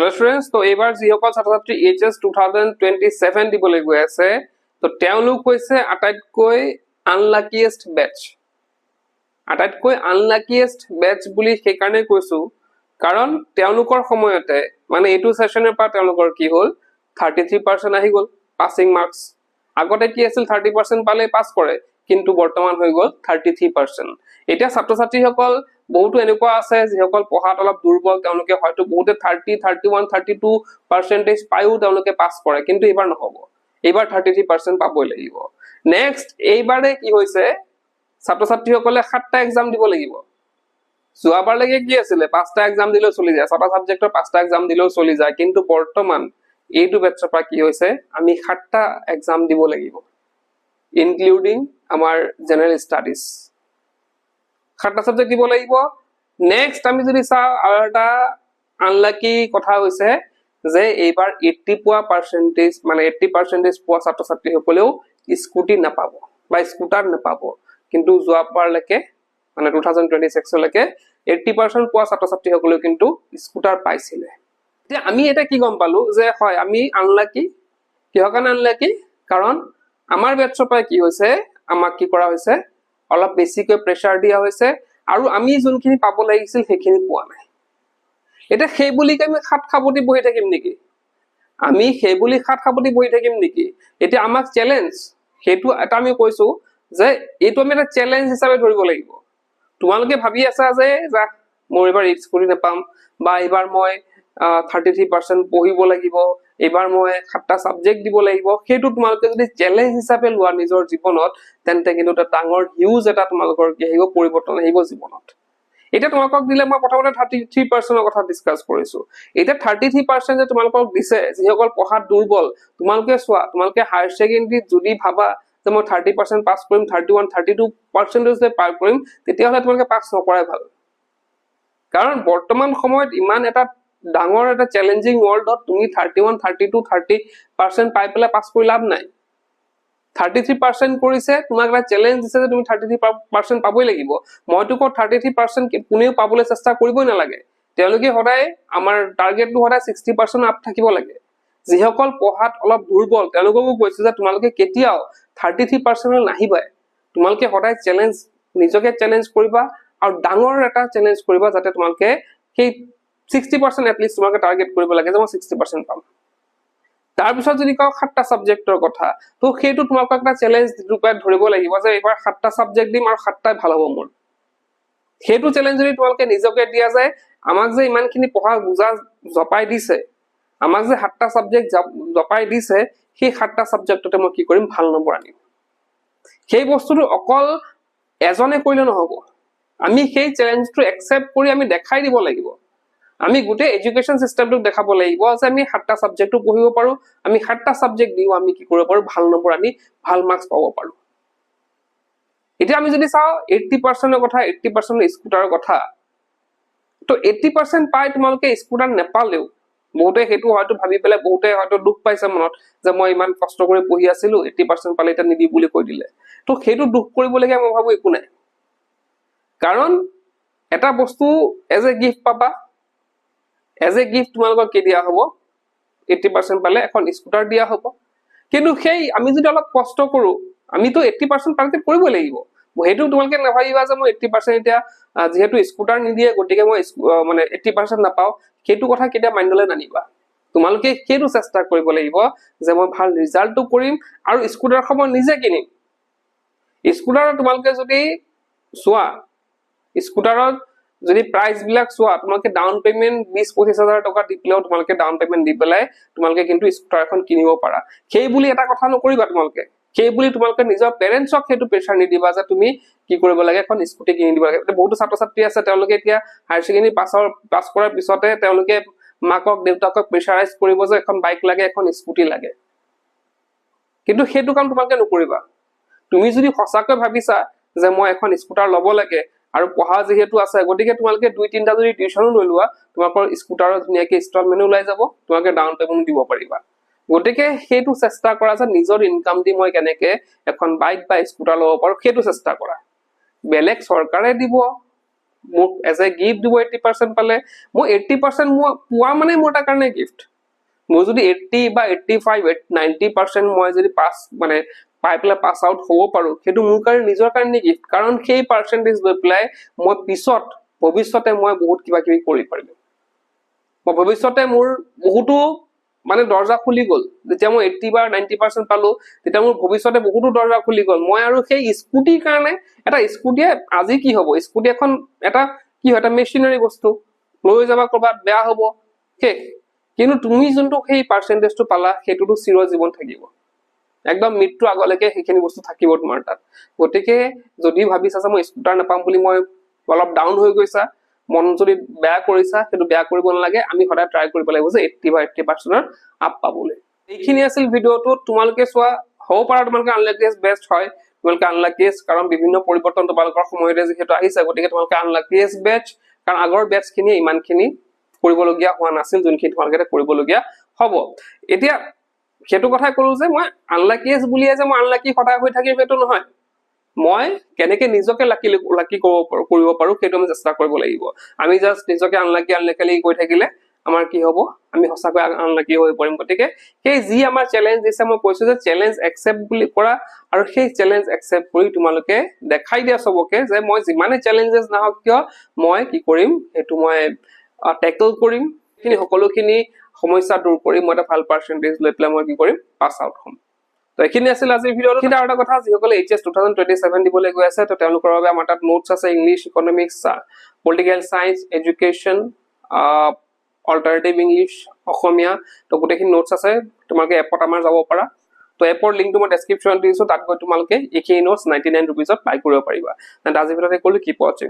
Hello students तो एबार जिসকল ছাত্ৰ-ছাত্ৰী এইচএস 2027 দিবলৈ গৈ আছে তো তেওঁলোক হৈছে আটাইতকৈ আনলাকিয়েষ্ট বেচ বুলি সেই কাৰণে কৈছো কাৰণ তেওঁলোকৰ সময়তে মানে এইটো সেশনৰ পৰা তেওঁলোকৰ কি হ'ল 33% আহি গ'ল পাসিং মাৰ্কস আগতে কি আছিল 30% পালে পাস কৰে কিন্তু বৰ্তমান হৈ গ'ল 33% এটা ছাত্ৰ-ছাত্ৰীসকল বহুতো এনেকুৱা আছে যিসকল পঢ়াত অলপ দুৰ্বল তেওঁলোকে হয়তো বহুতে 30 31 32% পায়ও তেওঁলোকে পাস কৰে কিন্তু এবাৰ নহব এবাৰ 33% পাবই লাগিব নেক্সট এইবাৰে কি হৈছে ছাত্ৰ-ছাত্ৰীসকলে 7টা এক্সাম দিব লাগিব যোৱাবাৰ লাগে কি আছিল 5টা এক্সাম দিলেও চলি যায় 6টা সাবজেক্টৰ 5টা এক্সাম দিলেও চলি যায় কিন্তু বৰ্তমান এইটো বেটছৰ পৰা কি হৈছে আমি 7টা এক্সাম দিব লাগিব ইনক্লুডিং আমাৰ জেনাৰেল স্টাডিজ 7টা সাবজেক্ট দিব লাগিব নেক্সট আমি যদি চাও আৰু এটা আনলাকি কথা হৈছে যে এইবাৰ 80 পোৱা পাৰ্সেন্টেজ মানে 80% পোৱা ছাত্ৰ-ছাত্ৰী সকলেও স্কুটি নাপাব বা স্কুটাৰ নাপাব কিন্তু যোৱাবাৰ লৈকে মানে 2026 লৈকে 80% পোৱা ছাত্ৰ-ছাত্ৰী সকলেও কিন্তু স্কুটাৰ পাইছিল এতিয়া আমি এটা কি গম পালো যে হয় আমি আনলাকি কিহৰ কাৰণে আনলাকি কাৰণ আমাৰ বেটছৰ পৰা কি হৈছে আমাক কি কৰা হৈছে অলপ বেছিকৈ প্ৰেসাৰ দিয়া হৈছে আৰু আমি যোনখিনি পাব লাগিছিল সেইখিনি পোৱা নাই এটা সেই বুলি আমি খাট খাবতি বহি থাকিম নেকি আমি সেই বুলি খাট খাবতি বহি থাকিম নেকি এটা আমাক চ্যালেঞ্জ হেতু এটা আমি কৈছো যে এটো আমি এটা চ্যালেঞ্জ হিচাপে ধৰিব লাগিব তোমালোকে ভাবি আছা যে মোৰ এবাৰ স্কুটি নাপাম বা এবাৰ মই 33% পঢ়িব লাগিব এবাৰ মই 7টা সাবজেক্ট দিব লাগিব হেতু তোমালোকে যদি চ্যালেঞ্জ হিচাপে লোৱা নিজৰ জীৱনত তেন্তে কিন্তু এটা ডাঙৰ হিউজ এটা তোমালোকৰ কি আহিব পৰিৱৰ্তন আহিব জীৱনত এটা তোমালোকক দিলে মই প্ৰথমতে 33% কথা ডিসকাস কৰিছো এটা 33% যে তোমালোকক দিছে যিসকল পঢ়াত দুৰ্বল তোমালোকে চোৱা তোমালোকে হায়াৰ সেকেন্ডাৰী যদি ভাবা যে মই 30% পাস কৰিম 31 32% যে পাৰ কৰিম তেতিয়া হলে তোমালোকে পাস নকৰাই ভাল কাৰণ বৰ্তমান সময়ত ইমান এটা ডাঙৰ এটা চ্যালেঞ্জিং ওয়াৰ্ল্ডত তুমি 31 32 30% পাই পেলা পাস কৰি লাভ নাই 33% কৰিছে তোমাক এটা চ্যালেঞ্জ দিছে যে তুমি 33% পাবই লাগিব মইতো ক 33% কোনেও পাবলৈ চেষ্টা কৰিবই নালাগে তেওঁলোকে সদায় আমাৰ টাৰ্গেটটো সদায় 60% আপ থাকিব লাগে যিসকল পঢ়াত অলপ দুৰ্বল তেওঁলোককো কৈছে যে তোমালোকে কেতিয়াও 33% নাহিবা তোমালোকে সদায় চ্যালেঞ্জ নিজকে চ্যালেঞ্জ কৰিবা আৰু ডাঙৰ এটা চ্যালেঞ্জ কৰিবা যাতে তোমালোকে সেই 60% এট লিস্ট তোমালোকে টাৰ্গেট কৰিব লাগে যে মই 60% পাম তাৰ পিছত যদি কও 7টা সাবজেক্টৰ কথা তো হেতু তোমালোকক এটা চ্যালেঞ্জ ৰূপে ধৰিব লাগিব যে এবাৰ 7টা সাবজেক্ট দিম আৰু 7টাই ভাল হ'ব মোৰ হেতু চ্যালেঞ্জ যদি তোমালোকে নিজকে দিয়া যায় আমাক যে ইমানখিনি পঢ়া বুজা জপাই দিছে আমাক যে 7টা সাবজেক্ট জপাই দিছে সেই 7টা সাবজেক্টতে মই কি কৰিম ভাল নম্বৰ আনিম সেই বস্তুটো অকল এজনে কৰিলে নহব আমি সেই চ্যালেঞ্জটো একসেপ্ট কৰি আমি দেখাই দিব লাগিব আমি গুটে এডুকেশন সিস্টেমটো দেখাব লাগিব যে আমি 7টা সাবজেক্টটো পঢ়িব পাৰো আমি 7টা সাবজেক্ট দিও আমি কি কৰিব পাৰো ভাল নম্বৰ আনি ভাল মাৰ্কস পাব পাৰো এটা আমি যদি চাও 80% এৰ কথা 80% স্কুটাৰৰ কথা তো 80% পাই তোমালোকে স্কুটাৰ নেপালেও বহুতে হেতু হয়তো ভাবি পেলে বহুতে হয়তো দুখ পাইছে মনত যে মই ইমান কষ্ট কৰি পঢ়ি আছিল 80% পালে এটা নিদি বুলি কৈ দিলে তো হেতু দুখ কৰিবলগীয়া মই ভাবো একো নাই কাৰণ এটা বস্তু এজ এ গিফট পাবা এজ এ গিফট তোমালোকক কি দিয়া হ'ব 80% পালে এখন স্কুটাৰ দিয়া হ'ব কিন্তু সেই আমি যদি অলপ কষ্ট কৰো আমি তো 80% পালে কৰিব লাগিব হেতু তোমালোকে নাভাবিবা যে মই 80% এতিয়া যেহেতু স্কুটাৰ নিদিয়ে গটিকে মই মানে 80% নাপাও হেতু কথা কেতিয়া মাইন্ডলৈ নানিবা তোমালোকে হেতু চেষ্টা কৰিব লাগিব যে মই ভাল ৰিজাল্টটো কৰিম আৰু স্কুটাৰ সময় নিজে কিনিম স্কুটাৰ তোমালোকে যদি চোৱা স্কুটাৰত যদি প্ৰাইস বিলাক চোৱা তোমালোকে ডাউন পেমেন্ট 20-25,000 টকা দি পেলাও তোমালোকে ডাউন পেমেন্ট দি পেলাই তোমালোকে কিন্তু স্কুটাৰ এখন কিনিব পাৰা সেই বুলি এটা কথা নকৰিবা তোমালোকে সেই বুলি তোমালোকে নিজৰ পেৰেন্টছক হেতু প্ৰেছাৰ নিদিবা যে তুমি কি কৰিব লাগে এখন স্কুটি কিনি দিব লাগে বহুত ছাত্ৰ-ছাত্ৰী আছে তেওঁলোকে এতিয়া হায়াৰ সেকেন্ডাৰী পাস কৰাৰ পিছতে তেওঁলোকে মাকক দেউতাকক প্ৰেছাৰাইজ কৰিব যে এখন বাইক লাগে এখন স্কুটি লাগে কিন্তু হেতু কাম তোমালোকে নকৰিবা তুমি যদি সঁচাকৈ ভাবিছা যে মই এখন স্কুটাৰ ল'ব লাগে আৰু পঢ়া যেহেতু আছে গটিকে তোমালোকে 2-3টা যদি টিউশন লৈ লোৱা তোমাকৰ স্কুটাৰৰ ধুনিয়াকে ইনষ্টলমেন্ট ওলাই যাব তোমালোকে ডাউন পেমেন্ট দিব পাৰিবা গটিকে হেতু চেষ্টা কৰা যে নিজৰ ইনকাম দি মই কেনেকে এখন বাইক বা স্কুটাৰ ল'ব পাৰো হেতু চেষ্টা কৰা বেলেগ চৰকাৰে দিব মোক এজ এ গিফ্ট দিব 80% পালে, মই 80% মই পোৱা মানে মোৰ এটা কাৰণে গিফ্ট। মই যদি 80 বা 85 90% মই যদি পাছ মানে পাই পেলাই পাছ আউট হ'ব পাৰো, সেইটো মোৰ কাৰণে নিজৰ কাৰণে গিফ্ট। কাৰণ সেই পাৰ্চেন্টেজ লৈ পেলাই মই পিছত ভৱিষ্যতে মই বহুত কিবা কিবি কৰি পাৰিম। মই ভৱিষ্যতে মোৰ বহুতো মানে দৰ্জা খুলি গ'ল। যেতিয়া মই 80 বা 90% পালো, তেতিয়া মোৰ ভৱিষ্যতে বহুতো দৰ্জা খুলি গ'ল। মই আৰু সেই স্কুটিৰ কাৰণে, এটা স্কুটিয়ে আজি কি হ'ব, স্কুটি এখন এটা কি হয়, এটা মেচিনাৰী বস্তু, লৈ যাবা কৰবাত বেয়া হ'ব শেষ। কিন্তু তুমি যোনটো সেই পাৰ্চেন্টেজটো পালা, সেইটোতো চিৰ জীৱন থাকিব, একদম মৃত্যু আগলৈকে সেইখিনি বস্তু থাকিব তোমাৰ তাত। গতিকে যদি ভাবিছা যে মই স্কুটাৰ নাপাম বুলি মই অলপ ডাউন হৈ গৈছা, মন যদি বেয়া কৰিছা, সেইটো বেয়া কৰিব নালাগে। আমি সদায় ট্ৰাই কৰিব লাগিব যে 80 বা 80% আপ পাবলৈ। এইখিনি আছিল ভিডিঅ'টো। তোমালোকে চোৱা, হ'ব পাৰা তোমালোকে আনলাকিয়েষ্ট বেষ্ট হয়, তোমালোকে আনলাকিয়েষ্ট, কাৰণ বিভিন্ন পৰিৱৰ্তন তোমালোকৰ সময়তে যিহেতু আহিছে, গতিকে তোমালোকে আনলাকিয়েষ্ট বেচ, কাৰণ আগৰ বেচ খিনিয়ে ইমানখিনি কৰিবলগীয়া হোৱা নাছিল, যোনখিনি তোমালোকে কৰিবলগীয়া হ'ব। এতিয়া সেইটো কথাই কলো যে মই আনলাকিয়েষ্ট বুলিয়ে যে মই আনলাকি সদায় হৈ থাকিম সেইটো নহয়। মই কেনেকে নিজকে লাকি কৰিব পাৰো সেইটো আমি চেষ্টা কৰিব লাগিব। আমি জাষ্ট নিজকে আনলাকি কৈ থাকিলে আমাৰ কি হ'ব, আমি সঁচাকৈ আনলাকি হৈ পৰিম। গতিকে সেই যি আমাৰ চেলেঞ্জ দিছে, মই কৈছো যে চেলেঞ্জ একচেপ্ট বুলি কৰা, আৰু সেই চেলেঞ্জ একচেপ্ট কৰি তোমালোকে দেখাই দিয়া চবকে যে মই যিমানে চেলেঞ্জেছ নাহক কিয় মই কি কৰিম, সেইটো মই টেকল কৰিম। সেইখিনি সকলোখিনি সমস্যা দূৰ কৰি মই এটা ভাল পাৰ্চেন্টেজ লৈ পেলাই মই কি কৰিম, পাছ আউট হ'ম। তো এইখিনি আছিল আজিৰ ভিডিঅ'টো। কিন্তু আৰু এটা কথা, যিসকলে HS 2027 দিবলৈ গৈ আছে, তো তেওঁলোকৰ বাবে আমাৰ তাত নোটছ আছে, English, economics, political science, education, alternative English, Asomiya, তো গোটেইখিনি নোটছ আছে। তোমালোকে এপত আমাৰ যাব পাৰা। তো এপৰ লিংকটো মই ডেছক্ৰিপশ্যনত দিছো, তাত গৈ তোমালোকে এইখিনি নোটছ 99 ৰুপিজত বাই কৰিব পাৰিবা। আজিৰ ভিডিঅ'তে ক'লো, কিপ ৱাচিং।